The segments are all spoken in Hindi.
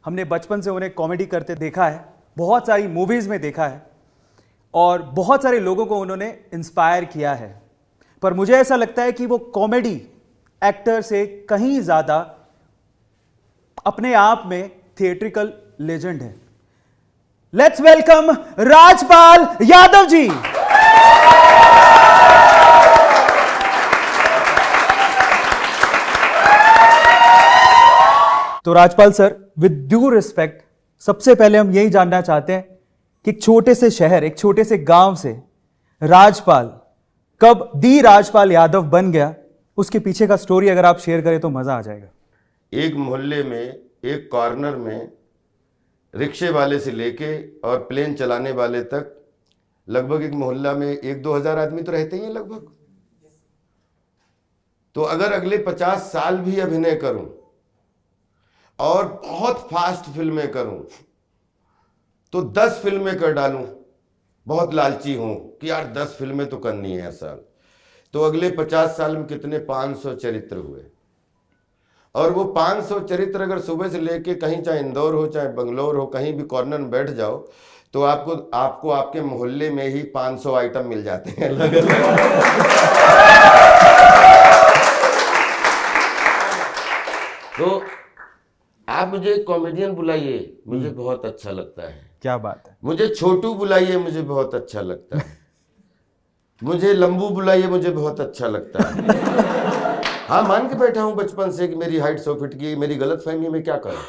हमने बचपन से उन्हें कॉमेडी करते देखा है, बहुत सारी मूवीज में देखा है और बहुत सारे लोगों को उन्होंने इंस्पायर किया है। पर मुझे ऐसा लगता है कि वो कॉमेडी एक्टर से कहीं ज्यादा अपने आप में थिएट्रिकल लेजेंड है। Let's welcome Rajpal Yadav ji. तो Rajpal sir, with due respect, सबसे पहले हम यही जानना चाहते हैं कि एक छोटे से शहर, एक छोटे से गांव से राजपाल कब दी राजपाल यादव बन गया, उसके पीछे का स्टोरी अगर आप शेयर करें तो मजा आ जाएगा। एक मोहल्ले में एक कॉर्नर में रिक्शे वाले से लेके और प्लेन चलाने वाले तक लगभग एक मोहल्ला में 1-2 हज़ार आदमी तो रहते ही हैं लगभग। तो अगर अगले 50 साल भी अभिनय करूं और बहुत फास्ट फिल्में करूं तो 10 फिल्में कर डालूं, बहुत लालची हूं कि यार 10 फिल्में तो करनी है हर साल। तो अगले 50 साल में कितने 500 चरित्र हुए। और वो 500 चरित्र अगर सुबह से लेके कहीं, चाहे इंदौर हो चाहे बंगलोर हो, कहीं भी कॉर्नर में बैठ जाओ तो आपको आपके मोहल्ले में ही 500 आइटम मिल जाते हैं अलग अलग। तो आप मुझे कॉमेडियन बुलाइए, मुझे बहुत अच्छा लगता है। क्या बात है। मुझे छोटू बुलाइए, मुझे बहुत अच्छा लगता है। मुझे लंबू बुलाइए, मुझे बहुत अच्छा लगता है। हाँ, मान के बैठा हूं बचपन से कि मेरी हाइट 100 फीट की। मेरी गलत फहमी में क्या करूं।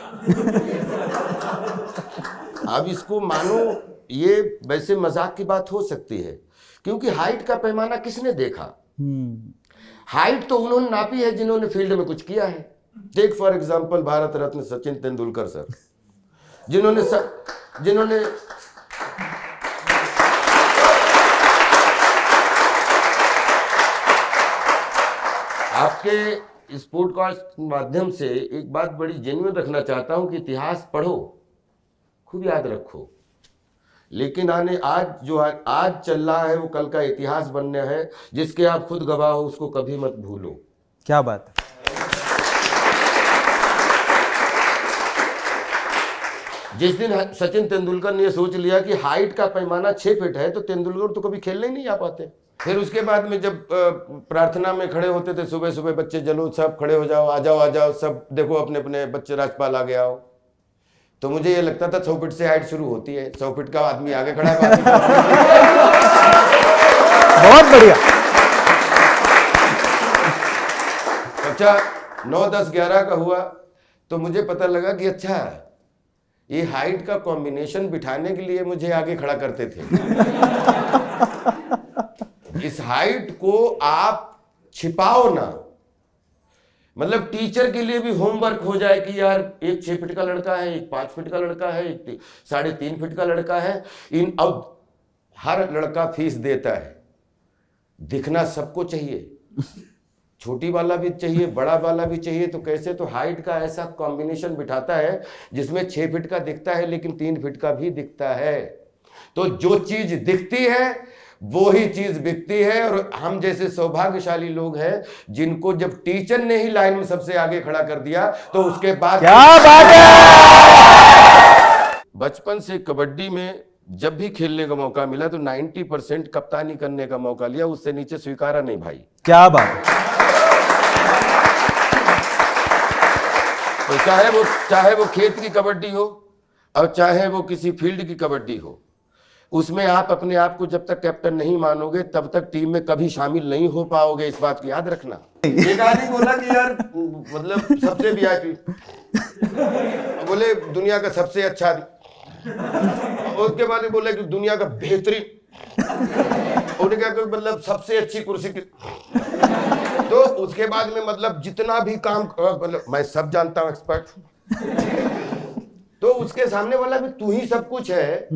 अब इसको मानो, ये वैसे मजाक की बात हो सकती है क्योंकि हाइट का पैमाना किसने देखा। हाइट तो उन्होंने नापी है जिन्होंने फील्ड में कुछ किया है। Take for example Bharat Ratna Sachin Tendulkar sir, जिन्होंने आपके इस पॉडकास्ट के माध्यम से एक बात बड़ी जेन्युइन रखना चाहता हूं कि इतिहास पढ़ो, खूब याद रखो, लेकिन आज चल रहा है वो कल का इतिहास बनना है, जिसके आप खुद गवाह हो, उसको कभी मत भूलो। क्या बात है। जिस दिन सचिन तेंदुलकर ने सोच लिया कि हाइट का पैमाना 6 फीट है तो तेंदुलकर तो कभी खेलने ही नहीं आ पाते। फिर उसके बाद में जब प्रार्थना में खड़े होते थे सुबह सुबह बच्चे, चलो सब खड़े हो जाओ, आ जाओ सब, देखो अपने अपने बच्चे, राजपाल आ गया हो। तो मुझे ये लगता था 100 फीट से हाइट शुरू होती है, 100 फीट का आदमी आगे खड़ा है। बहुत बढ़िया। अच्छा 9, 10, 11 का हुआ तो मुझे पता लगा कि अच्छा ये हाइट का कॉम्बिनेशन बिठाने के लिए मुझे आगे खड़ा करते थे। इस हाइट को आप छिपाओ ना, मतलब टीचर के लिए भी होमवर्क हो जाए कि यार एक 6 फीट का लड़का है, एक 5 फीट का लड़का है, एक 3.5 फीट का लड़का है। अब हर लड़का फीस देता है, दिखना सबको चाहिए, छोटी वाला भी चाहिए, बड़ा वाला भी चाहिए। तो कैसे, तो हाइट का ऐसा कॉम्बिनेशन बिठाता है जिसमें 6 फीट का दिखता है लेकिन 3 फीट का भी दिखता है। तो जो चीज दिखती है वो ही चीज बिकती है। और हम जैसे सौभाग्यशाली लोग हैं जिनको जब टीचर ने ही लाइन में सबसे आगे खड़ा कर दिया तो उसके बाद क्या बात है। बचपन से कबड्डी में जब भी खेलने का मौका मिला तो 90% कप्तानी करने का मौका लिया, उससे नीचे स्वीकारा नहीं भाई। क्या बात है। तो चाहे वो खेत की कबड्डी हो और चाहे वो किसी फील्ड की कबड्डी हो, उसमें आप अपने आप को जब तक कैप्टन नहीं मानोगे तब तक टीम में कभी शामिल नहीं हो पाओगे। इस बात की याद रखना। एक आदमी बोला कि यार मतलब सबसे वीआईपी, बोले दुनिया का सबसे अच्छा आदमी, उसके बाद बोले कि दुनिया का बेहतरीन, उन्होंने कहा मतलब सबसे अच्छी कुर्सी की। तो उसके बाद में मतलब जितना भी काम, मतलब मैं सब जानता हूं, एक्सपर्ट। तो उसके सामने वाला भी तू ही सब कुछ है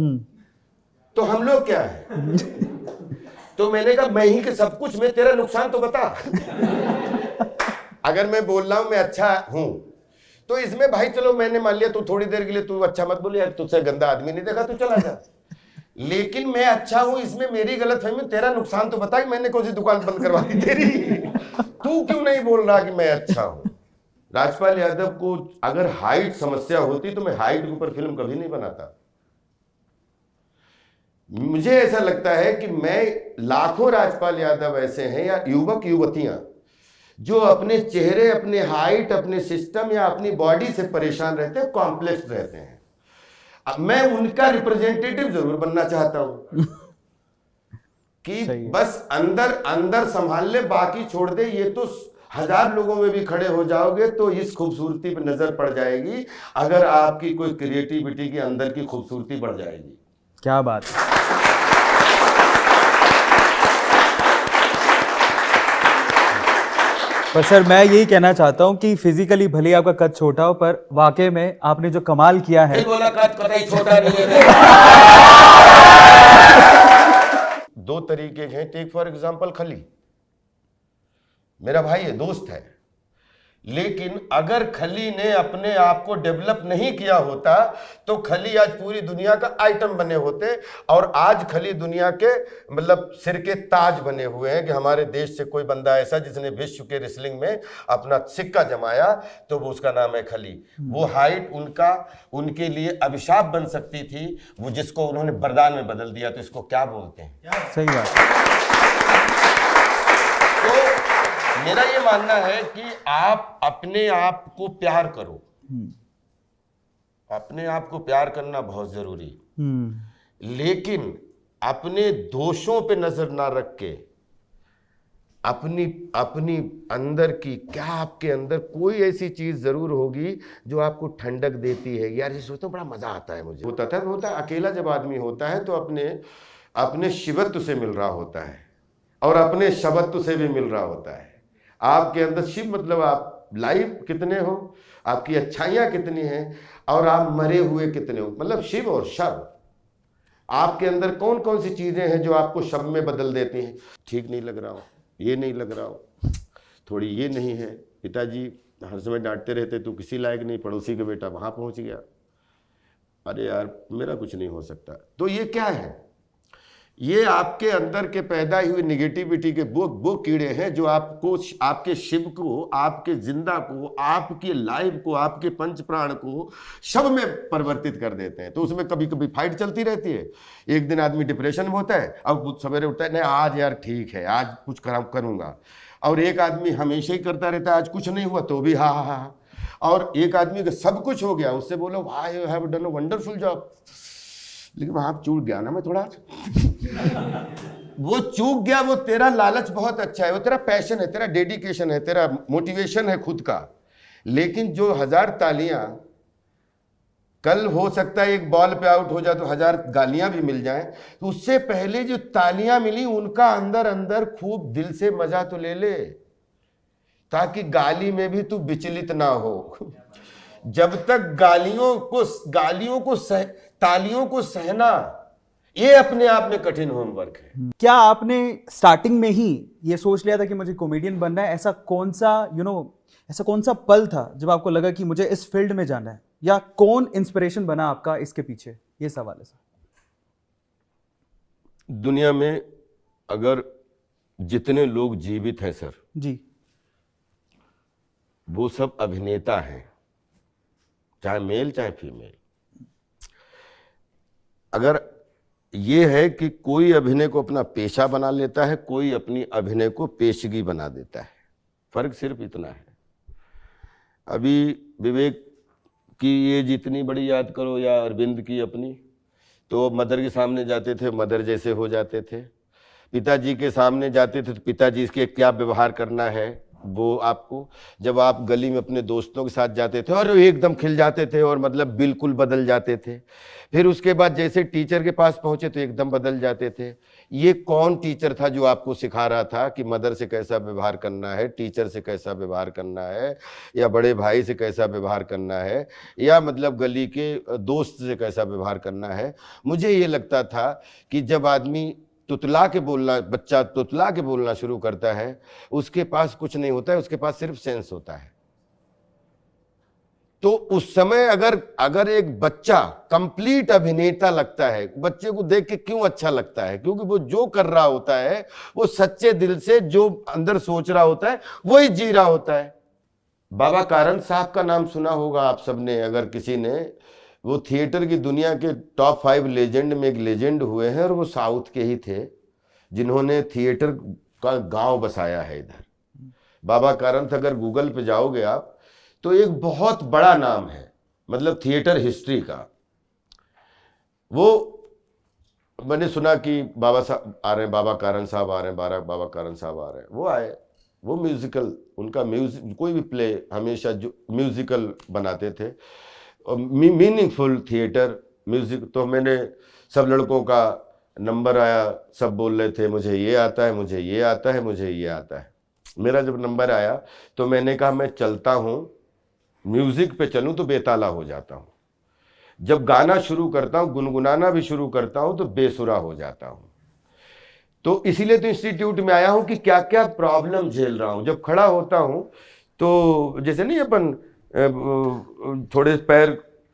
तो हम लोग क्या है। तो मैंने कहा मैं ही के सब कुछ में, तेरा नुकसान तो बता। अगर मैं बोल रहा हूं मैं अच्छा हूं तो इसमें भाई चलो मैंने मान लिया, तू थोड़ी देर के लिए तू अच्छा मत बोले, तुझसे गंदा आदमी नहीं देखा, तू चला जा। लेकिन मैं अच्छा हूं इसमें मेरी गलत फहमी, तेरा नुकसान तो बता कि मैंने कौन सी दुकान बंद करवा दी तेरी। तू क्यों नहीं बोल रहा कि मैं अच्छा हूं। राजपाल यादव को अगर हाइट समस्या होती तो मैं हाइट के ऊपर फिल्म कभी नहीं बनाता। मुझे ऐसा लगता है कि मैं लाखों राजपाल यादव ऐसे हैं या युवक युवतियां जो अपने चेहरे, अपने हाइट, अपने सिस्टम या अपनी बॉडी से परेशान रहते हैं, कॉम्प्लेक्स रहते हैं। अब मैं उनका रिप्रेजेंटेटिव जरूर बनना चाहता हूं कि बस अंदर अंदर संभाल ले, बाकी छोड़ दे। ये तो 1000 लोगों में भी खड़े हो जाओगे तो इस खूबसूरती पर नजर पड़ जाएगी अगर आपकी कोई क्रिएटिविटी के अंदर की खूबसूरती बढ़ जाएगी। क्या बात है। पर सर मैं यही कहना चाहता हूं कि फिजिकली भले आपका कद छोटा हो, पर वाकई में आपने जो कमाल किया है। बोला कद कतई छोटा नहीं है। 2 तरीके हैं। टेक फॉर एग्जांपल खली, मेरा भाई है, दोस्त है, लेकिन अगर खली ने अपने आप को डेवलप नहीं किया होता तो खली आज पूरी दुनिया का आइटम बने होते। और आज खली दुनिया के मतलब सिर के ताज बने हुए हैं कि हमारे देश से कोई बंदा ऐसा जिसने विश्व के रेसलिंग में अपना सिक्का जमाया तो वो उसका नाम है खली। वो हाइट उनके लिए अभिशाप बन सकती थी, वो जिसको उन्होंने वरदान में बदल दिया। तो इसको क्या बोलते हैं? सही बात। मेरा ये मानना है कि आप अपने आप को प्यार करो। अपने आप को प्यार करना बहुत जरूरी, लेकिन अपने दोषों पे नजर ना रख के अपनी अंदर की, क्या आपके अंदर कोई ऐसी चीज जरूर होगी जो आपको ठंडक देती है। यार ये सोचता हूं बड़ा मजा आता है मुझे। होता है अकेला जब आदमी होता है तो अपने शिवत्व से मिल रहा होता है और अपने शबत्व से भी मिल रहा होता है। आपके अंदर शिव मतलब आप लाइव कितने हो, आपकी अच्छाइयां कितनी हैं और आप मरे हुए कितने हो, मतलब शिव और शव। आपके अंदर कौन कौन सी चीजें हैं जो आपको शव में बदल देती हैं? ठीक नहीं लग रहा हो, ये नहीं लग रहा हो, थोड़ी ये नहीं है, पिताजी हर समय डांटते रहते तू किसी लायक नहीं, पड़ोसी का बेटा वहां पहुंच गया, अरे यार मेरा कुछ नहीं हो सकता। तो ये क्या है? ये आपके अंदर के पैदा हुए निगेटिविटी के वो कीड़े हैं जो आपको, आपके शिव को, आपके जिंदा को, आपके लाइव को, आपके पंच प्राण को शव में परिवर्तित कर देते हैं। तो उसमें कभी कभी फाइट चलती रहती है। एक दिन आदमी डिप्रेशन में होता है, अब सवेरे उठता है नहीं आज यार ठीक है, आज कुछ करूंगा। और एक आदमी हमेशा ही करता रहता है, आज कुछ नहीं हुआ तो भी हा हा हा। और एक आदमी का सब कुछ हो गया, उससे बोलो वाह you have done a wonderful job, लेकिन वहां चूक गया ना मैं थोड़ा। वो चूक गया, वो तेरा लालच बहुत अच्छा है, वो तेरा पैशन है, तेरा डेडिकेशन है, तेरा मोटिवेशन है खुद का। लेकिन जो 1000 तालियां, कल हो सकता है एक बॉल पे आउट हो जाए तो 1000 गालियां भी मिल जाएं, तो उससे पहले जो तालियां मिली उनका अंदर अंदर खूब दिल से मजा तो ले ले, ताकि गाली में भी तू विचलित ना हो। जब तक तालियों को सहना ये अपने आप में कठिन होमवर्क है। क्या आपने स्टार्टिंग में ही ये सोच लिया था कि मुझे कॉमेडियन बनना है? ऐसा कौन सा पल था जब आपको लगा कि मुझे इस फील्ड में जाना है, या कौन इंस्पिरेशन बना आपका इसके पीछे? ये सवाल है सर। दुनिया में अगर जितने लोग जीवित हैं सर जी, वो सब अभिनेता हैं, चाहे मेल चाहे फीमेल। अगर ये है कि कोई अभिनय को अपना पेशा बना लेता है, कोई अपनी अभिनय को पेशगी बना देता है, फर्क सिर्फ इतना है। अभी विवेक की ये जितनी बड़ी याद करो या अरविंद की अपनी, तो मदर के सामने जाते थे मदर जैसे हो जाते थे, पिताजी के सामने जाते थे तो पिताजी इसके क्या व्यवहार करना है वो आपको, जब आप गली में अपने दोस्तों के साथ जाते थे और एकदम खिल जाते थे और मतलब बिल्कुल बदल जाते थे। फिर उसके बाद जैसे टीचर के पास पहुंचे तो एकदम बदल जाते थे। ये कौन टीचर था जो आपको सिखा रहा था कि मदर से कैसा व्यवहार करना है, टीचर से कैसा व्यवहार करना है, या बड़े भाई से कैसा व्यवहार करना है, या मतलब गली के दोस्त से कैसा व्यवहार करना है? मुझे ये लगता था कि जब आदमी बच्चा तुतला के बोलना शुरू करता है, उसके पास कुछ नहीं होता है, उसके पास सिर्फ सेंस होता है। तो उस समय अगर एक बच्चा कंप्लीट अभिनेता लगता है, बच्चे को देख के क्यों अच्छा लगता है? क्योंकि वो जो कर रहा होता है वो सच्चे दिल से जो अंदर सोच रहा होता है वही जी रहा होता है। बाबा कारंत साहब का नाम सुना होगा आप सबने, अगर किसी ने। वो थिएटर की दुनिया के टॉप 5 लेजेंड में एक लेजेंड हुए हैं, और वो साउथ के ही थे जिन्होंने थिएटर का गांव बसाया है इधर। बाबा कारंत, अगर गूगल पे जाओगे आप तो एक बहुत बड़ा नाम है, मतलब थिएटर हिस्ट्री का। वो मैंने सुना कि बाबा साहब आ रहे हैं, बाबा कारंत साहब आ रहे हैं, बाबा कारंत साहब आ रहे हैं। वो आए, वो म्यूजिकल, उनका म्यूजिक, कोई भी प्ले हमेशा जो म्यूजिकल बनाते थे, मीनिंगफुल थिएटर म्यूजिक। तो मैंने सब लड़कों का नंबर आया, सब बोल रहे थे मुझे ये आता है, मुझे ये आता है, मुझे ये आता है। मेरा जब नंबर आया तो मैंने कहा मैं चलता हूँ, म्यूजिक पे चलूँ तो बेताला हो जाता हूँ। जब गाना शुरू करता हूँ, गुनगुनाना भी शुरू करता हूँ तो बेसुरा हो जाता हूँ। तो इसीलिए तो इंस्टीट्यूट में आया हूँ कि क्या क्या प्रॉब्लम झेल रहा हूँ। जब खड़ा होता हूँ तो जैसे नहीं अपन थोड़े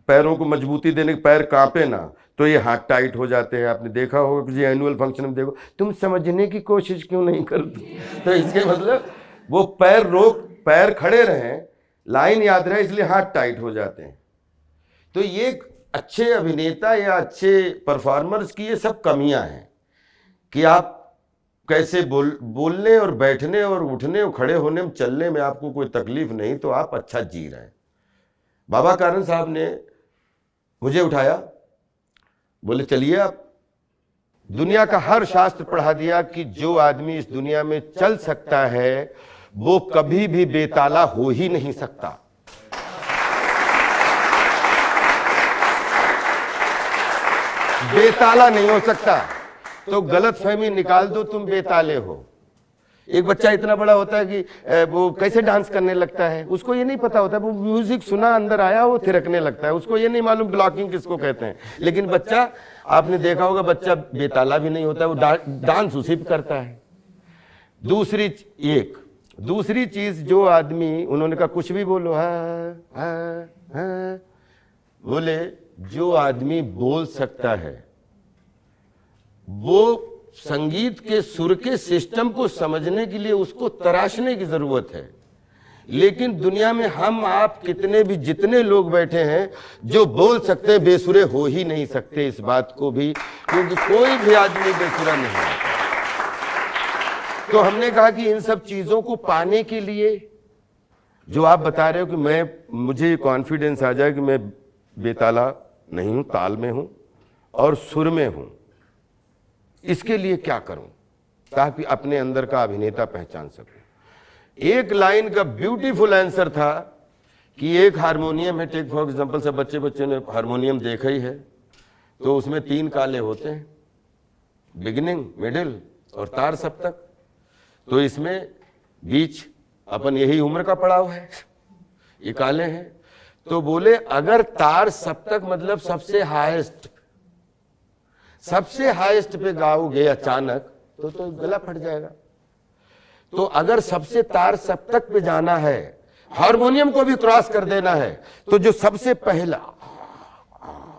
पैरों को मजबूती देने के, पैर कांपे ना, तो ये हाथ टाइट हो जाते हैं। आपने देखा होगा किसी एनुअल फंक्शन में, देखो तुम समझने की कोशिश क्यों नहीं करते। तो इसके मतलब वो पैर रोक, पैर खड़े रहें, लाइन याद रहे, इसलिए हाथ टाइट हो जाते हैं। तो ये अच्छे अभिनेता या अच्छे परफॉर्मर्स की ये सब कमियां हैं कि आप कैसे बोलने और बैठने और उठने और खड़े होने में, चलने में आपको कोई तकलीफ नहीं, तो आप अच्छा जी रहे हैं। बाबा कारंत साहब ने मुझे उठाया, बोले चलिए आप। दुनिया का हर शास्त्र पढ़ा दिया कि जो आदमी इस दुनिया में चल सकता है वो कभी भी बेताला हो ही नहीं सकता। बेताला नहीं हो सकता। तो गलतफहमी निकाल दो, तुम बेताले हो। एक बच्चा इतना बड़ा होता है कि वो कैसे डांस करने लगता है, उसको ये नहीं पता होता। वो म्यूजिक सुना, अंदर आया, वो थिरकने लगता है, उसको ये नहीं मालूम ब्लॉकिंग किसको कहते हैं। लेकिन बच्चा, आपने देखा होगा, बच्चा बेताला भी नहीं होता, वो डांस उसी पे करता है। दूसरी चीज, जो आदमी, उन्होंने कहा कुछ भी बोलो, बोले जो आदमी बोल सकता है वो संगीत के सुर के सिस्टम को समझने के लिए उसको तराशने की जरूरत है। लेकिन दुनिया में हम आप कितने भी, जितने लोग बैठे हैं जो बोल सकते हैं, बेसुरे हो ही नहीं सकते। इस बात को भी, क्योंकि कोई भी आदमी बेसुरा नहीं होता। तो हमने कहा कि इन सब चीजों को पाने के लिए, जो आप बता रहे हो कि मुझे कॉन्फिडेंस आ जाए कि मैं बेताला नहीं हूं, ताल में हूं और सुर में हूं, इसके लिए क्या करूं ताकि अपने अंदर का अभिनेता पहचान सकूं। एक लाइन का ब्यूटीफुल आंसर था कि एक हारमोनियम है, टेक फॉर एग्जांपल, सब बच्चे ने हारमोनियम देखा ही है, तो उसमें 3 काले होते हैं, बिगिनिंग, मिडिल और तार सप्तक। तो इसमें बीच अपन यही उम्र का पड़ाव है, ये काले हैं। तो बोले अगर तार सप्तक मतलब सबसे हाईएस्ट पे गाओगे अचानक तो गला फट जाएगा। तो अगर सबसे तार सप्तक पे जाना है, हारमोनियम को भी क्रॉस कर देना है, तो जो सबसे पहला,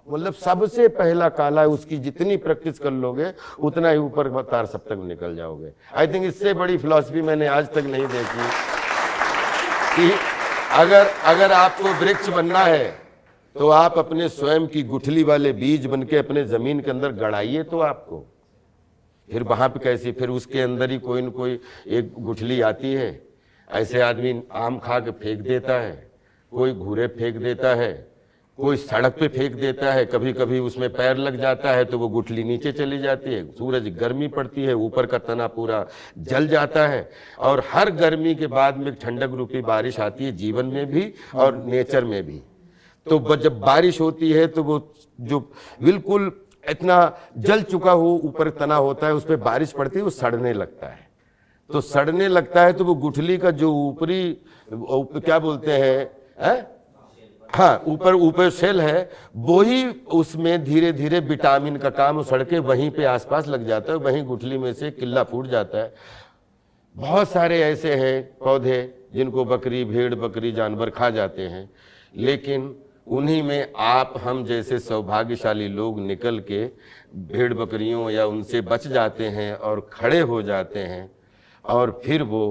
मतलब सबसे पहला काला है, उसकी जितनी प्रैक्टिस कर लोगे उतना ही ऊपर तार सप्तक निकल जाओगे। आई थिंक इससे बड़ी फिलॉसफी मैंने आज तक नहीं देखी कि अगर आपको वृक्ष बनना है तो आप अपने स्वयं की गुठली वाले बीज बनके अपने जमीन के अंदर गड़ाइए, तो आपको फिर वहां पे कैसे, फिर उसके अंदर ही कोई न कोई एक गुठली आती है। ऐसे आदमी आम खा के फेंक देता है, कोई घूरे फेंक देता है, कोई सड़क पे फेंक देता है, कभी कभी उसमें पैर लग जाता है तो वो गुठली नीचे चली जाती है, सूरज गर्मी पड़ती है, ऊपर का तना पूरा जल जाता है। और हर गर्मी के बाद में ठंडक रूपी बारिश आती है, जीवन में भी और नेचर में भी। तो जब बारिश होती है तो वो जो बिल्कुल इतना जल चुका हो ऊपर तना होता है, उस पर बारिश पड़ती है, वो सड़ने लगता है। तो सड़ने लगता है तो वो गुठली का जो ऊपरी, क्या बोलते हैं, हाँ, ऊपर सेल है, वो ही उसमें धीरे धीरे विटामिन का काम सड़के वहीं पे आसपास लग जाता है, वहीं गुठली में से किल्ला फूट जाता है। बहुत सारे ऐसे हैं पौधे जिनको बकरी, भेड़ बकरी जानवर खा जाते हैं, लेकिन उन्हीं में आप हम जैसे सौभाग्यशाली लोग निकल के भेड़ बकरियों या उनसे बच जाते हैं और खड़े हो जाते हैं। और फिर वो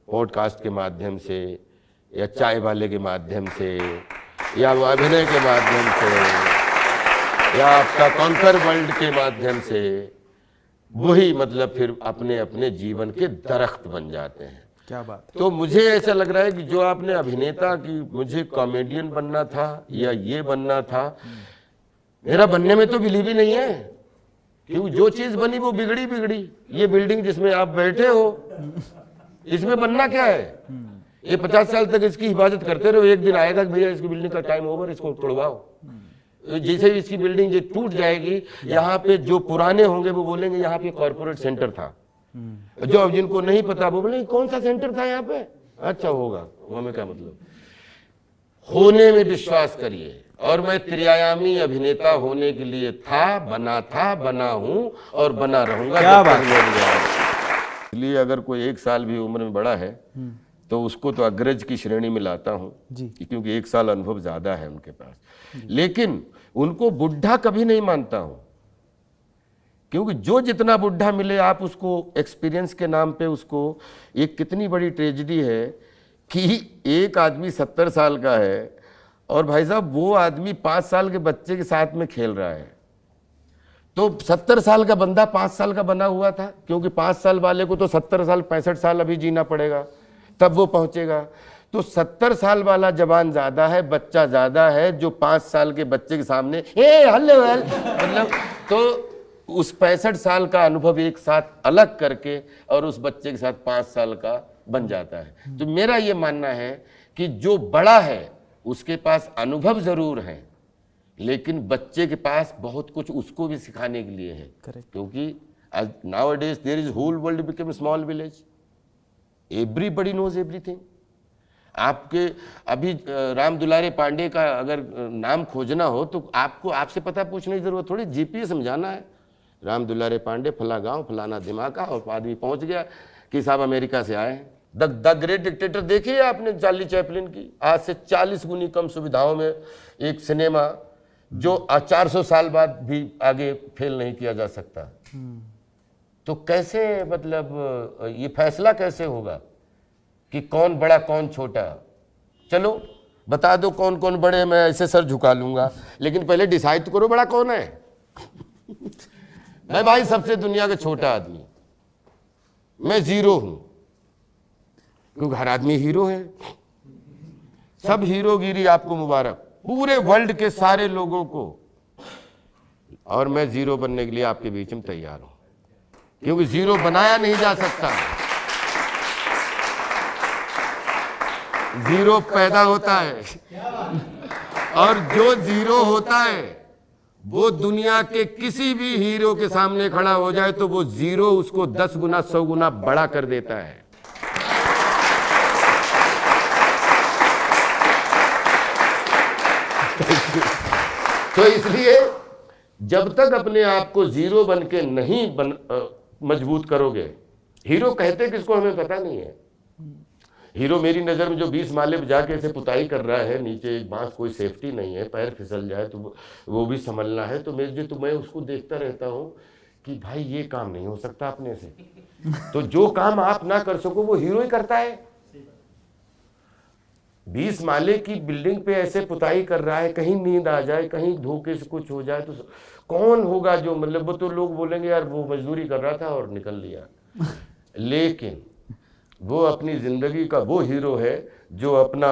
पॉडकास्ट के माध्यम से या चाय वाले के माध्यम से, या वो अभिनय के माध्यम से, या आपका कॉन्कर वर्ल्ड के माध्यम से, वही मतलब फिर अपने अपने जीवन के दरख्त बन जाते हैं। क्या बात। तो मुझे ऐसा लग रहा है कि जो आपने अभिनेता की मुझे कॉमेडियन बनना था या ये बनना था, मेरा बनने में तो बिलीव ही नहीं है, क्योंकि जो चीज बनी वो बिगड़ी बिगड़ी। ये बिल्डिंग जिसमें आप बैठे हो, इसमें बनना क्या है? ये 50 साल तक इसकी हिफाजत करते रहो, एक दिन आएगा कि भैया इसकी बिल्डिंग का टाइम ओवर, इसको तोड़वाओ। जैसे इसकी बिल्डिंग जो टूट जाएगी, यहाँ पे जो पुराने होंगे वो बोलेंगे यहाँ पे कॉर्पोरेट सेंटर था। जो अब जिनको नहीं पता वो बोले कौन सा सेंटर था यहाँ पे, अच्छा होगा, हमें क्या मतलब। होने में विश्वास करिए, और मैं त्रिआयामी अभिनेता होने के लिए था, बना हूं और बना रहूंगा। क्या बात। इसलिए अगर कोई 1 साल भी उम्र में बड़ा है तो उसको तो अग्रज की श्रेणी में लाता हूं जी, क्योंकि 1 साल अनुभव ज्यादा है उनके पास। लेकिन उनको बुढ़ा कभी नहीं मानता हूं, क्योंकि जो जितना बुढ़ा मिले आप उसको एक्सपीरियंस के नाम पे उसको, एक कितनी बड़ी ट्रेजेडी है कि एक आदमी 70 साल का है और भाई साहब वो आदमी 5 साल के बच्चे के साथ में खेल रहा है। तो 70 साल का बंदा 5 साल का बना हुआ था, क्योंकि 5 साल वाले को तो 70 साल 65 साल अभी जीना पड़ेगा, तब वो पहुंचेगा। तो 70 साल वाला जवान ज्यादा है, बच्चा ज्यादा है, जो 5 साल के बच्चे के सामने हेलो मतलब, तो उस 65 साल का अनुभव एक साथ अलग करके और उस बच्चे के साथ 5 साल का बन जाता है। तो मेरा ये मानना है कि जो बड़ा है उसके पास अनुभव जरूर है, लेकिन बच्चे के पास बहुत कुछ उसको भी सिखाने के लिए है। क्योंकि nowadays there is whole world became a small village, everybody knows everything। आपके अभी राम दुलारे पांडे का अगर नाम खोजना हो तो आपको आपसे पता पूछने की जरूरत थोड़ी, जीपीएस समझाना है, राम दुलारे पांडे फला गांव फलाना दिमागा, और आदमी पहुंच गया कि साहब अमेरिका से आए हैं। द ग्रेट डिक्टेटर देखिए आपने चार्ली चैपलिन की, आज से 40 गुनी कम सुविधाओं में एक सिनेमा जो 400 साल बाद भी आगे फेल नहीं किया जा सकता। तो कैसे मतलब ये फैसला कैसे होगा कि कौन बड़ा कौन छोटा? चलो बता दो कौन कौन बड़े, मैं ऐसे सर झुका लूंगा, लेकिन पहले डिसाइड तो करो बड़ा कौन है। मैं भाई सबसे दुनिया का छोटा आदमी, मैं जीरो हूं, क्योंकि हर आदमी हीरो है। सब हीरोगिरी आपको मुबारक, पूरे वर्ल्ड के सारे लोगों को। और मैं जीरो बनने के लिए आपके बीच में तैयार हूं, क्योंकि जीरो बनाया नहीं जा सकता, जीरो पैदा होता है। और जो जीरो होता है वो दुनिया के किसी भी हीरो के सामने खड़ा हो जाए तो वो जीरो उसको 10 गुना 100 गुना बड़ा कर देता है। तो इसलिए जब तक अपने आप को जीरो बन के नहीं मजबूत करोगे, हीरो कहते किसको हमें पता नहीं है। हीरो मेरी नजर में जो 20 माले पे जाके ऐसे पुताई कर रहा है, नीचे एक बांस, कोई सेफ्टी नहीं है, पैर फिसल जाए तो वो भी संभलना है। तो मैं उसको देखता रहता हूँ कि भाई ये काम नहीं हो सकता अपने से। तो जो काम आप ना कर सको वो हीरो ही करता है। 20 माले की बिल्डिंग पे ऐसे पुताई कर रहा है, कहीं नींद आ जाए, कहीं धोखे से कुछ हो जाए तो कौन होगा जो, मतलब वो तो लोग बोलेंगे यार वो मजदूरी कर रहा था और निकल लिया। लेकिन वो अपनी जिंदगी का वो हीरो है जो अपना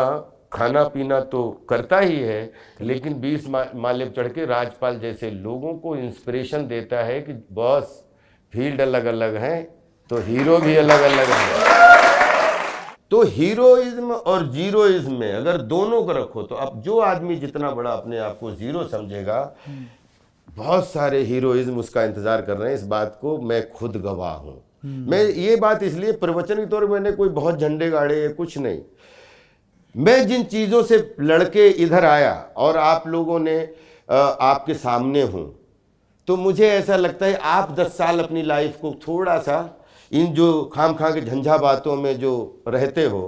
खाना पीना तो करता ही है, लेकिन 20 माले चढ़ के राजपाल जैसे लोगों को इंस्पिरेशन देता है कि बॉस फील्ड अलग अलग है तो हीरो भी अलग अलग है। तो हीरोइज्म और जीरोइज्म में अगर दोनों को रखो तो अब जो आदमी जितना बड़ा अपने आप को जीरो समझेगा, बहुत सारे हीरोइज्म उसका इंतजार कर रहे हैं। इस बात को मैं खुद गवाह हूं। मैं ये बात इसलिए प्रवचन के तौर पर मैंने कोई बहुत झंडे गाड़े कुछ नहीं, मैं जिन चीजों से लड़के इधर आया और आप लोगों ने आपके सामने हूं, तो मुझे ऐसा लगता है आप 10 साल अपनी लाइफ को थोड़ा सा इन जो खाम खा के झंझा बातों में जो रहते हो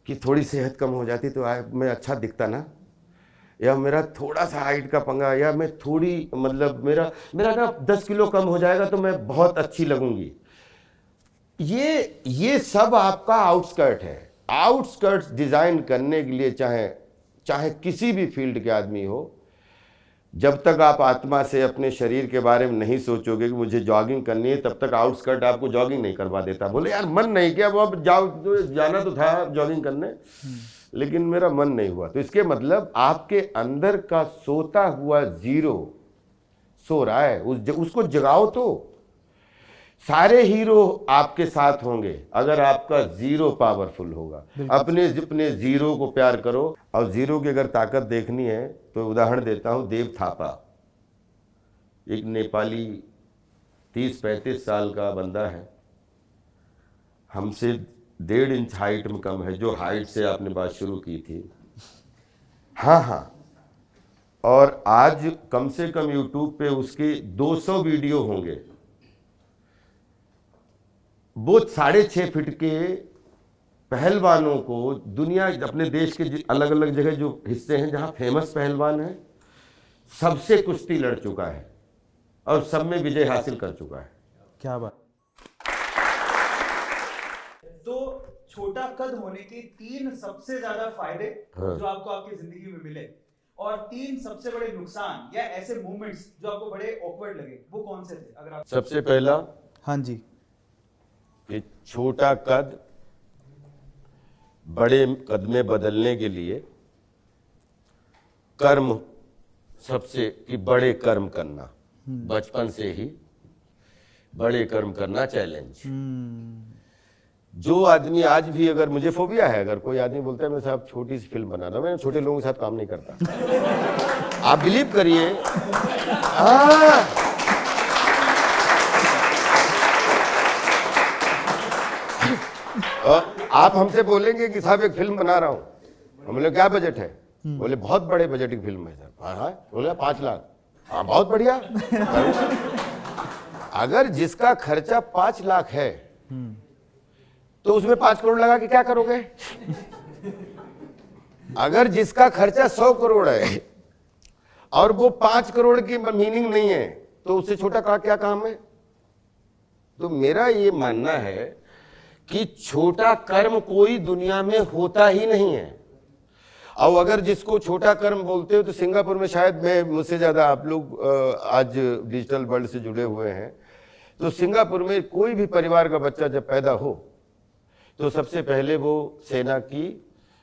कि थोड़ी सेहत कम हो जाती तो मैं अच्छा दिखता ना, या मेरा थोड़ा सा हाइट का पंगा, या मैं थोड़ी मतलब मेरा ना 10 किलो कम हो जाएगा तो मैं बहुत अच्छी लगूंगी। ये सब आपका आउटस्कर्ट है। आउटस्कर्ट्स डिजाइन करने के लिए चाहे किसी भी फील्ड के आदमी हो, जब तक आप आत्मा से अपने शरीर के बारे में नहीं सोचोगे कि मुझे जॉगिंग करनी है, तब तक आउटस्कर्ट आपको जॉगिंग नहीं करवा देता। बोले यार मन नहीं किया, वो अब जाओ, तो जाना तो था जॉगिंग करने, लेकिन मेरा मन नहीं हुआ। तो इसके मतलब आपके अंदर का सोता हुआ जीरो सो रहा है, उसको जगाओ। तो सारे हीरो आपके साथ होंगे अगर आपका जीरो पावरफुल होगा। अपने जीरो को प्यार करो। और जीरो की अगर ताकत देखनी है तो उदाहरण देता हूं, देव थापा, एक नेपाली 30-35 साल का बंदा है, हमसे 1.5 इंच हाइट में कम है, जो हाइट से आपने बात शुरू की थी। हाँ, और आज कम से कम यूट्यूब पे उसके 200 वीडियो होंगे। वो 6.5 फीट के पहलवानों को दुनिया, अपने देश के अलग अलग जगह जो हिस्से हैं जहां फेमस पहलवान है, सबसे कुश्ती लड़ चुका है और सब में विजय हासिल कर चुका है। क्या बात। तो छोटा कद होने के 3 सबसे ज्यादा फायदे जो आपको आपकी जिंदगी में मिले, और 3 सबसे बड़े नुकसान या ऐसे मूवमेंट्स जो आपको बड़े ऑकवर्ड लगे, वो कौन से थे? अगर आप सबसे पहला, हाँ जी, कि छोटा कद बड़े कद में बदलने के लिए कर्म सबसे, कि बड़े कर्म करना, बचपन से ही बड़े कर्म करना चैलेंज। जो आदमी आज भी, अगर मुझे फोबिया है, अगर कोई आदमी बोलता है मैं साहब छोटी सी फिल्म बनाना, मैं छोटे लोगों के साथ काम नहीं करता। आप बिलीव करिए, आप हमसे बोलेंगे कि साहब एक फिल्म बना रहा हूं, हम बोले क्या बजट है? बोले बहुत बड़े बजट की फिल्म है सर। हाँ, बोले 5 लाख। हाँ, बहुत बढ़िया। अगर जिसका खर्चा 5 लाख है तो उसमें 5 करोड़ लगा के क्या करोगे? अगर जिसका खर्चा 100 करोड़ है और वो 5 करोड़ की मीनिंग नहीं है, तो उससे छोटा का क्या काम है? तो मेरा ये मानना है कि छोटा कर्म कोई दुनिया में होता ही नहीं है। और अगर जिसको छोटा कर्म बोलते हो, तो सिंगापुर में, शायद मैं, मुझसे ज्यादा आप लोग आज डिजिटल वर्ल्ड से जुड़े हुए हैं, तो सिंगापुर में कोई भी परिवार का बच्चा जब पैदा हो तो सबसे पहले वो सेना की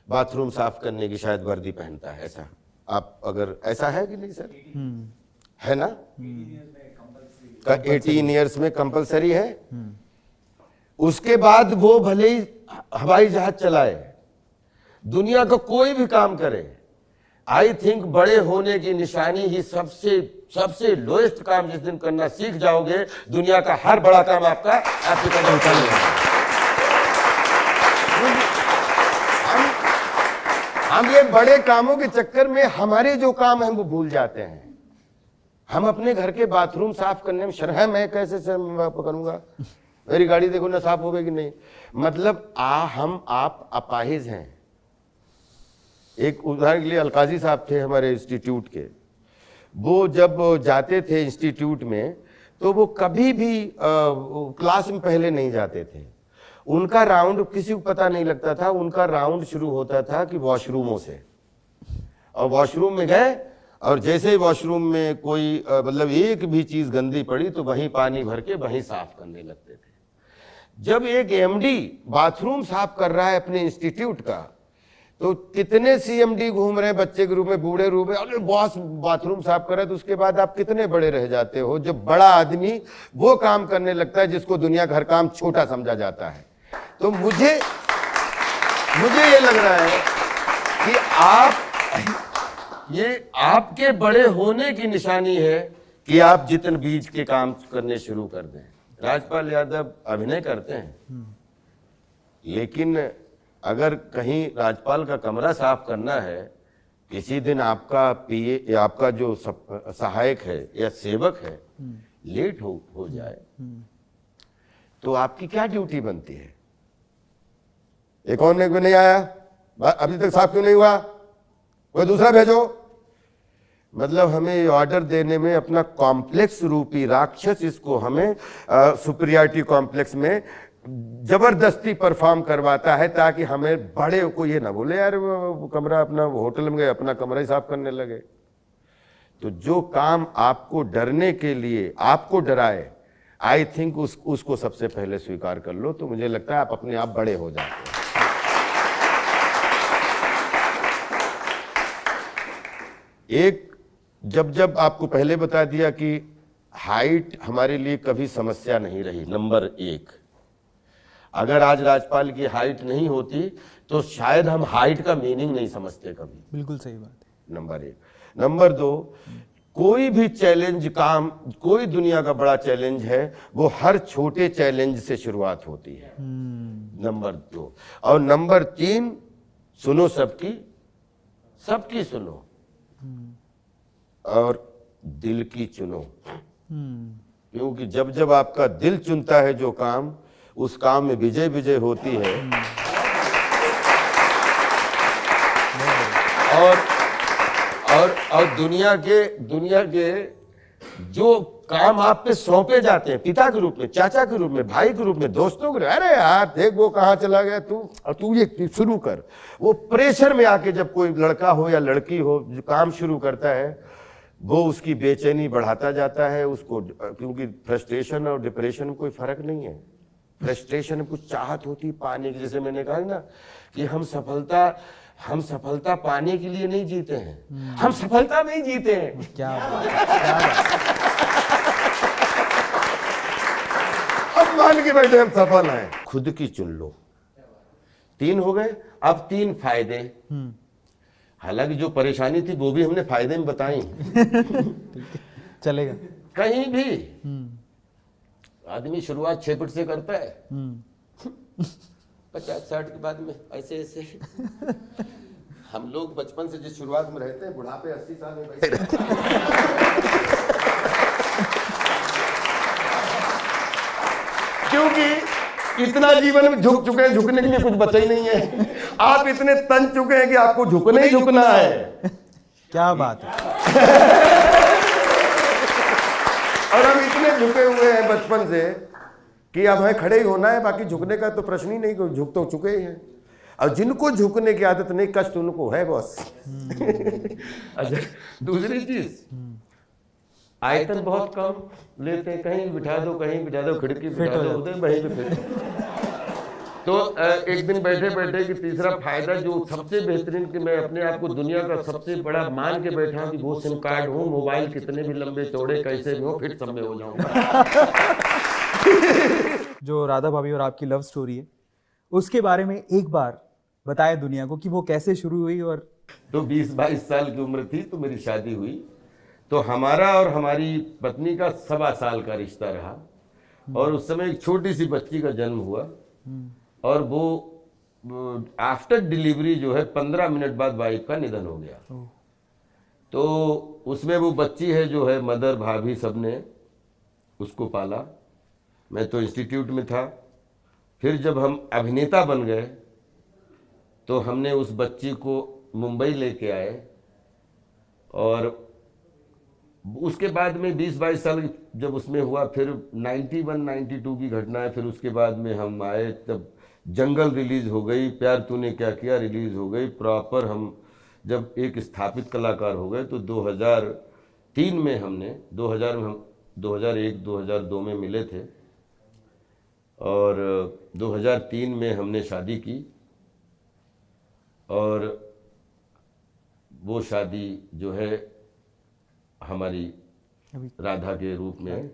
बाथरूम साफ करने की शायद वर्दी पहनता है। ऐसा आप, अगर ऐसा है कि नहीं सर? है ना? 18 ईयर्स में कंपलसरी है। उसके बाद वो भले ही हवाई जहाज चलाए, दुनिया का कोई भी काम करे, आई थिंक बड़े होने की निशानी ही सबसे लोएस्ट काम जिस दिन करना सीख जाओगे, दुनिया का हर बड़ा काम आपका करना होता। हम ये बड़े कामों के चक्कर में हमारे जो काम है वो भूल जाते हैं। हम अपने घर के बाथरूम साफ करने में शर्म है, मैं कैसे करूंगा? मेरी गाड़ी देखो ना साफ होगी कि नहीं। मतलब हम आप अपाहिज हैं। एक उदाहरण के लिए अलकाजी साहब थे हमारे इंस्टीट्यूट के, वो जब जाते थे इंस्टीट्यूट में तो वो कभी भी क्लास में पहले नहीं जाते थे। उनका राउंड किसी को पता नहीं लगता था, उनका राउंड शुरू होता था कि वॉशरूमों से, और वॉशरूम में गए और जैसे ही वॉशरूम में कोई मतलब एक भी चीज गंदी पड़ी तो वहीं पानी भर के वहीं साफ करने लगते थे। जब एक एमडी बाथरूम साफ कर रहा है अपने इंस्टीट्यूट का, तो कितने सीएमडी घूम रहे हैं बच्चे के रूप में, बूढ़े रूप में, अरे बॉस बाथरूम साफ कर रहा है, तो उसके बाद आप कितने बड़े रह जाते हो जब बड़ा आदमी वो काम करने लगता है जिसको दुनिया का हर काम छोटा समझा जाता है। तो मुझे ये लग रहा है कि ये आपके बड़े होने की निशानी है कि आप जितने बीच के काम करने शुरू कर दें। राजपाल यादव अभिनय करते हैं, लेकिन अगर कहीं राजपाल का कमरा साफ करना है, किसी दिन आपका पीए या आपका जो सहायक है या सेवक है लेट हो जाए, तो आपकी क्या ड्यूटी बनती है? एक और ने नहीं आया, अभी तक साफ क्यों नहीं हुआ, कोई दूसरा भेजो। मतलब हमें ऑर्डर देने में अपना कॉम्प्लेक्स रूपी राक्षस, इसको हमें सुपीरियरिटी कॉम्प्लेक्स में जबरदस्ती परफॉर्म करवाता है ताकि हमें बड़े को ये ना बोले यार वो कमरा अपना होटल में गए अपना कमरा ही साफ करने लगे। तो जो काम आपको डरने के लिए आपको डराए, आई थिंक उसको सबसे पहले स्वीकार कर लो, तो मुझे लगता है आप अपने आप बड़े हो जाते हैं। एक जब आपको पहले बता दिया कि हाइट हमारे लिए कभी समस्या नहीं रही, नंबर एक। अगर आज राजपाल की हाइट नहीं होती तो शायद हम हाइट का मीनिंग नहीं समझते कभी। बिल्कुल सही बात है। नंबर एक। नंबर दो, कोई भी चैलेंज काम, कोई दुनिया का बड़ा चैलेंज है वो हर छोटे चैलेंज से शुरुआत होती है। नंबर दो। और नंबर तीन, सुनो सबकी सुनो और दिल की चुनो। क्योंकि जब आपका दिल चुनता है जो काम, उस काम में विजय होती है। और दुनिया के जो काम आप पे सौंपे जाते हैं, पिता के रूप में, चाचा के रूप में, भाई के रूप में, दोस्तों के, अरे यार देख वो कहाँ चला गया तू ये शुरू कर। वो प्रेशर में आके जब कोई लड़का हो या लड़की हो जो काम शुरू करता है, वो उसकी बेचैनी बढ़ाता जाता है उसको, क्योंकि फ्रस्ट्रेशन और डिप्रेशन में कोई फर्क नहीं है। फ्रस्ट्रेशन में कुछ चाहत होती पाने की, जैसे मैंने कहा ना कि हम सफलता पाने के लिए नहीं जीते हैं, हम सफलता में ही जीते हैं। क्या अब मान के बैठे हम सफल हैं। खुद की चुन लो। 3 हो गए। अब 3 फायदे। हालांकि जो परेशानी थी वो भी हमने फायदे में बताई। चलेगा। कहीं भी आदमी शुरुआत 6 फीट से करता है, 50-60 के बाद में ऐसे हम लोग बचपन से जिस शुरुआत में रहते हैं, बुढ़ापे 80 साल में बैठे रहते हैं। क्योंकि इतना जीवन में झुक चुके हैं, झुकने के लिए कुछ बचा ही नहीं है। आप इतने तन चुके हैं कि आपको झुकना ही झुकना है। क्या बात है। और हम इतने झुके हुए हैं बचपन से कि अब हमें खड़े ही होना है, बाकी झुकने का तो प्रश्न ही नहीं, कोई झुक तो चुके ही हैं। और जिनको झुकने की आदत नहीं, कष्ट उनको है बस। अच्छा, दूसरी चीज, आयतन बहुत कम लेते हैं, कहीं बिठा दो खिड़की बिठा दो उधर वहीं पे फिर। तो एक दिन बैठे कि तीसरा फायदा जो सबसे बेहतरीन कि मैं अपने आप को दुनिया का सबसे बड़ा मान के बैठा कि वो सिम कार्ड हो, मोबाइल कितने भी लंबे चौड़े कैसे भी हो, फिर सब में हो जाऊंगा। जो राधा भाभी और आपकी लव स्टोरी है, उसके बारे में एक बार बताए दुनिया को कि वो कैसे शुरू हुई। और तो 20-22 साल की उम्र थी तो मेरी शादी हुई। तो हमारा और हमारी पत्नी का 1.25 साल का रिश्ता रहा, और उस समय एक छोटी सी बच्ची का जन्म हुआ, और वो आफ्टर डिलीवरी जो है 15 मिनट बाद वाइफ का निधन हो गया। तो उसमें वो बच्ची है जो है, मदर भाभी सबने उसको पाला। मैं तो इंस्टीट्यूट में था। फिर जब हम अभिनेता बन गए तो हमने उस बच्ची को मुंबई लेके आए, और उसके बाद में 20-22 साल जब उसमें हुआ, फिर 91-92 की घटना है। फिर उसके बाद में हम आए, तब जंगल रिलीज हो गई, प्यार तूने क्या किया रिलीज हो गई प्रॉपर। हम जब एक स्थापित कलाकार हो गए तो 2003 में हमने 2001-2002 में मिले थे, और 2003 में हमने शादी की। और वो शादी जो है हमारी राधा के रूप में है।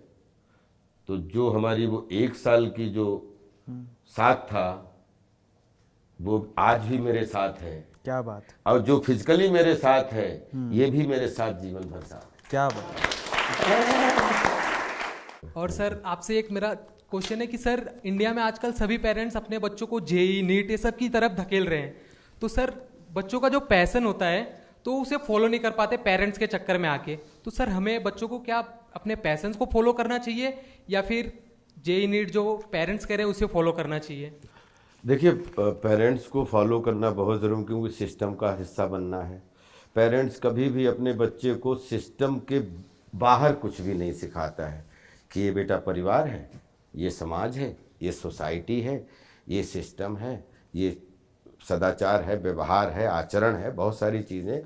तो जो हमारी वो 1 साल की जो साथ था, वो आज भी मेरे साथ है। क्या बात। और जो फिजिकली मेरे साथ है, ये भी मेरे साथ जीवन भर साथ। क्या बात। और सर आपसे एक मेरा क्वेश्चन है कि सर इंडिया में आजकल सभी पेरेंट्स अपने बच्चों को जेईई नीट ये सब की तरफ धकेल रहे हैं। तो सर बच्चों का जो पैशन होता है तो उसे फॉलो नहीं कर पाते पेरेंट्स के चक्कर में आके। तो सर हमें बच्चों को क्या अपने पैशन को फॉलो करना चाहिए, या फिर जेईई नीट जो पेरेंट्स कह रहे हैं उसे फॉलो करना चाहिए? देखिए, पेरेंट्स को फॉलो करना बहुत ज़रूरी, क्योंकि सिस्टम का हिस्सा बनना है। पेरेंट्स कभी भी अपने बच्चे को सिस्टम के बाहर कुछ भी नहीं सिखाता है कि ये बेटा परिवार है, ये समाज है, ये सोसाइटी है, ये सिस्टम है, ये सदाचार है, व्यवहार है, आचरण है, बहुत सारी चीज़ें,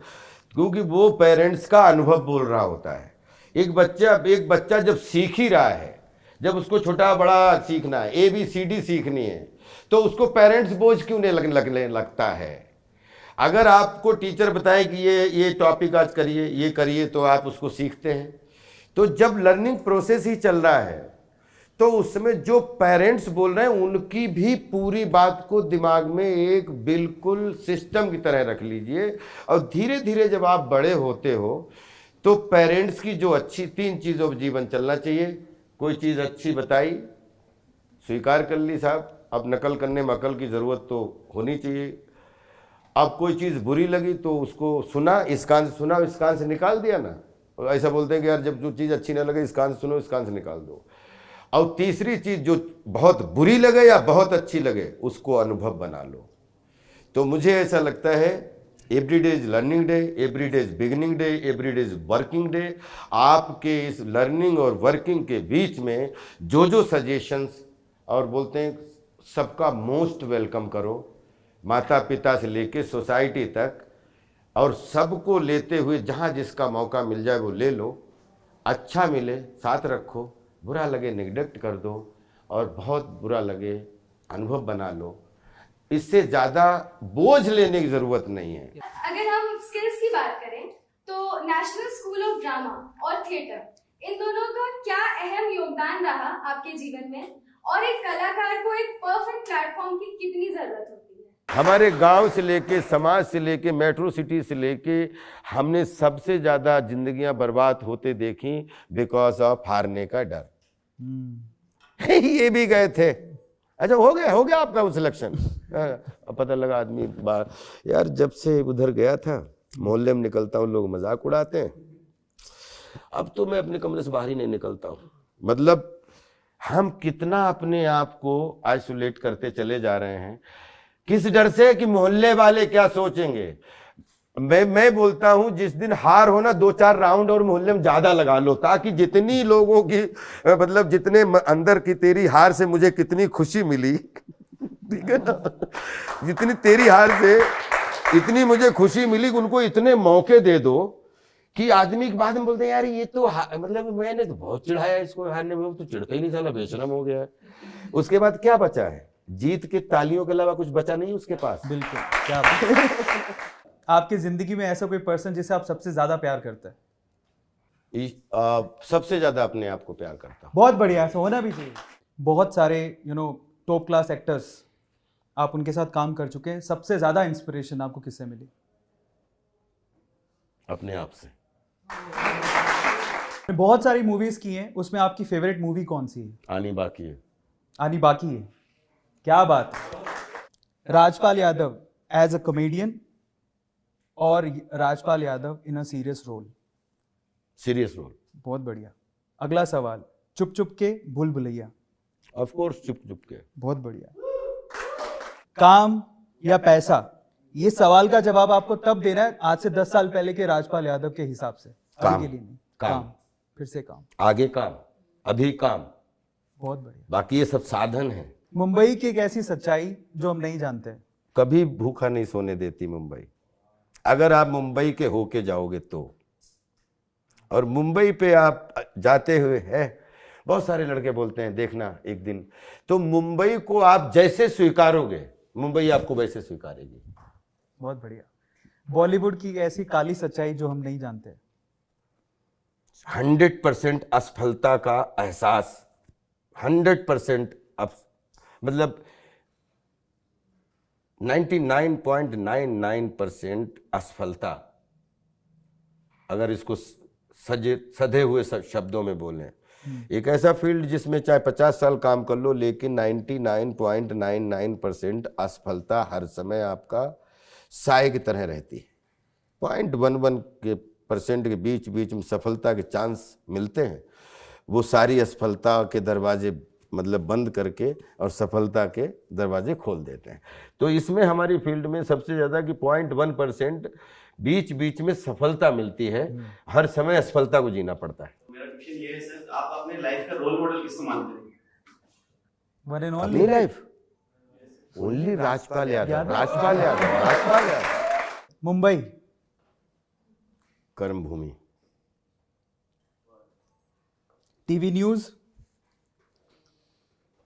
क्योंकि वो पेरेंट्स का अनुभव बोल रहा होता है। एक बच्चा जब सीख ही रहा है, जब उसको छोटा बड़ा सीखना है, ABCD सीखनी है, तो उसको पेरेंट्स बोझ क्यों नहीं लगने लगता है। अगर आपको टीचर बताए कि ये टॉपिक आज करिए, ये करिए, तो आप उसको सीखते हैं। तो जब लर्निंग प्रोसेस ही चल रहा है तो उसमें जो पेरेंट्स बोल रहे हैं उनकी भी पूरी बात को दिमाग में एक बिल्कुल सिस्टम की तरह रख लीजिए। और धीरे धीरे जब आप बड़े होते हो तो पेरेंट्स की जो अच्छी 3 चीज़ों पर जीवन चलना चाहिए। कोई चीज़ अच्छी बताई, स्वीकार कर ली साहब, अब नकल करने में अकल की ज़रूरत तो होनी चाहिए। अब कोई चीज़ बुरी लगी तो उसको सुना, इस कान से सुना, इस कान से निकाल दिया ना। और ऐसा बोलते हैं कि यार जब जो चीज़ अच्छी ना लगे इस कान से सुनो, इस कान से निकाल दो। और तीसरी चीज़, जो बहुत बुरी लगे या बहुत अच्छी लगे, उसको अनुभव बना लो। तो मुझे ऐसा लगता है every day is learning day, every day is beginning day, every day is working day. आपके इस लर्निंग और वर्किंग के बीच में जो सजेशंस, और बोलते हैं सबका मोस्ट वेलकम करो, माता पिता से लेके सोसाइटी तक, और सबको लेते हुए जहाँ जिसका मौका मिल जाए वो ले लो। अच्छा मिले साथ रखो, बुरा लगे निग्लेक्ट कर दो, और बहुत बुरा लगे अनुभव बना लो। इससे ज़्यादा बोझ लेने की ज़रूरत नहीं है। अगर हम स्किल्स की बात करें तो नेशनल स्कूल ऑफ ड्रामा और थिएटर, इन दोनों का क्या अहम योगदान रहा आपके जीवन में, और एक कलाकार को एक परफेक्ट प्लेटफॉर्म की कितनी जरूरत होती है? हमारे गांव से लेके, समाज से लेके, मेट्रो सिटी से लेके, हमने सबसे ज़्यादा जिंदगियां बर्बाद होते देखी बिकॉज ऑफ हारने का डर। ये भी गए थे, अच्छा हो गया आपका वो सिलेक्शन। पता लगा आदमी बाहर, यार जब से उधर गया था मोहल्ले में निकलता हूँ लोग मजाक उड़ाते हैं, अब तो मैं अपने कमरे से बाहर ही नहीं निकलता हूँ। मतलब हम कितना अपने आप को आइसोलेट करते चले जा रहे हैं, किस डर से कि मोहल्ले वाले क्या सोचेंगे। मैं बोलता हूं जिस दिन हार हो ना, 2-4 राउंड और मोहल्ले में ज्यादा लगा लो, ताकि जितनी लोगों की मतलब जितने अंदर की तेरी हार से मुझे कितनी खुशी मिली, ठीक है ना, जितनी तेरी हार से इतनी मुझे खुशी मिली, उनको इतने मौके दे दो कि आदमी के बाद में बोलते हैं यार ये तो मतलब मैंने तो बहुत चिढ़ाया इसको हारने में, तो चिढ़ता ही नहीं, साला बेशरम हो गया है। उसके बाद क्या बचा है? जीत के तालियों के अलावा कुछ बचा नहीं उसके पास। बिल्कुल। क्या आपकी जिंदगी में ऐसा कोई पर्सन जिसे आप सबसे ज्यादा प्यार करते हैं? सबसे ज्यादा अपने आप को प्यार करता हूं। बहुत बढ़िया, ऐसा होना भी चाहिए। बहुत सारे टॉप क्लास एक्टर्स आप उनके साथ काम कर चुके हैं, सबसे ज्यादा इंस्पिरेशन आपको किससे मिली? अपने आप से। बहुत सारी मूवीज की हैं, उसमें आपकी फेवरेट मूवी कौन सी है? आनी बाकी है। आनी बाकी है, क्या बात है। Rajpal Yadav as a comedian और Rajpal Yadav in a serious role. Serious role. बहुत बढ़िया। अगला सवाल, चुप चुप के भूल भुलैया। ऑफ कोर्स चुप चुप के। बहुत बढ़िया। काम या पैसा, ये सवाल का जवाब आपको तब देना है आज से 10 साल पहले के राजपाल यादव के हिसाब से। काम। के लिए नहीं। काम। फिर से काम। आगे काम, अभी काम। बहुत बढ़िया। बाकी ये सब साधन है। मुंबई की एक ऐसी सच्चाई जो हम नहीं जानते। कभी भूखा नहीं सोने देती मुंबई, अगर आप मुंबई के होके जाओगे तो। और मुंबई पे आप जाते हुए है, बहुत सारे लड़के बोलते हैं देखना एक दिन, तो मुंबई को आप जैसे स्वीकारोगे मुंबई आपको वैसे स्वीकारेगी। बहुत बढ़िया। बॉलीवुड की ऐसी काली सच्चाई जो हम नहीं जानते। 100% असफलता का एहसास, 100% मतलब 99.99% असफलता, अगर इसको सधे हुए शब्दों में बोलें। एक ऐसा फील्ड जिसमें चाहे 50 साल काम कर लो, लेकिन 99.99% असफलता हर समय आपका साए की तरह रहती है। 0.11% के बीच में सफलता के चांस मिलते हैं। वो सारी असफलता के दरवाजे मतलब बंद करके और सफलता के दरवाजे खोल देते हैं। तो इसमें हमारी फील्ड में सबसे ज़्यादा कि 0.1% बीच में सफलता मिलती है, हर समय असफलता को जीना पड़ता है। मेरा क्वेश्चन ये है सर, आप अपने लाइफ का रोल मॉडल किसको मानते हैं? वन एंड अपनी only life only Rajpal Yadav, Rajpal Yadav, Rajpal Yadav. Mumbai, कर्म भूमि, टीवी न्यूज,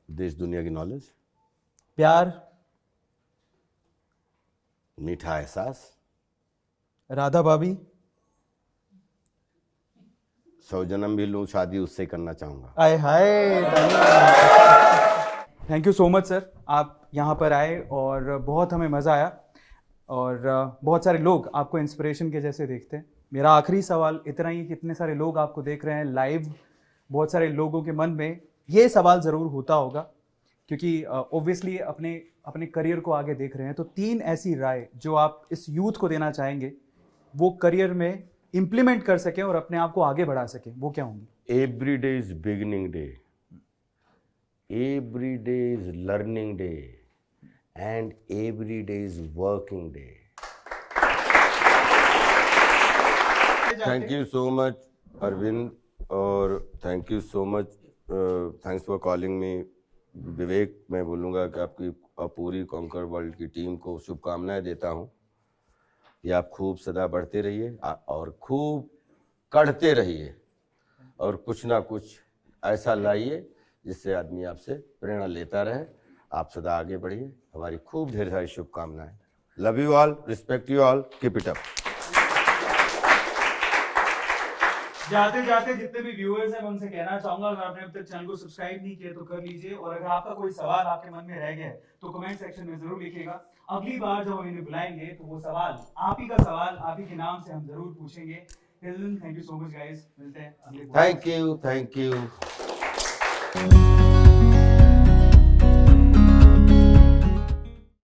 देश दुनिया की नॉलेज, प्यार, मीठा एहसास, राधा भाभी, 100 जन्म भी लूं शादी उससे करना चाहूंगा। आए hi. Thank you so much sir, आप यहाँ पर आए और बहुत हमें मज़ा आया और बहुत सारे लोग आपको इंस्पिरेशन के जैसे देखते हैं। मेरा आखिरी सवाल इतना ही कि इतने सारे लोग आपको देख रहे हैं लाइव, बहुत सारे लोगों के मन में ये सवाल ज़रूर होता होगा क्योंकि ऑब्वियसली अपने करियर को आगे देख रहे हैं। तो 3 ऐसी राय जो आप इस यूथ को देना चाहेंगे वो करियर में इम्प्लीमेंट कर सकें और अपने आप को आगे बढ़ा सकें, वो क्या होंगी? Every day is beginning day, every day is learning day and every day is working day. Thank you so much Arvind और thank you so much, thanks for calling me Vivek. मैं बोलूँगा कि आपकी पूरी कॉन्कर वर्ल्ड की टीम को शुभकामनाएं देता हूँ। ये आप खूब सदा बढ़ते रहिए और खूब कढ़ते रहिए और कुछ ना कुछ ऐसा लाइए जिससे आदमी आपसे प्रेरणा लेता रहे। आप सदा आगे बढ़िए, हमारी खूब ढेर सारी शुभकामनाएं। Love you all, respect you all, keep it up. जाते जाते जितने भी व्यूअर्स हैं मैं उनसे कहना चाहूंगा अगर आपने अब तक चैनल को सब्सक्राइब नहीं किया तो कर लीजिए और अगर आपका कोई सवाल आपके मन में रह गया है तो कमेंट सेक्शन में जरूर लिखिएगा। अगली बार जब हम इन्हें बुलाएंगे तो वो सवाल आप ही का सवाल आप ही के नाम से हम जरूर पूछेंगे। Thank you so much guys, मिलते हैं अगले। Thank you.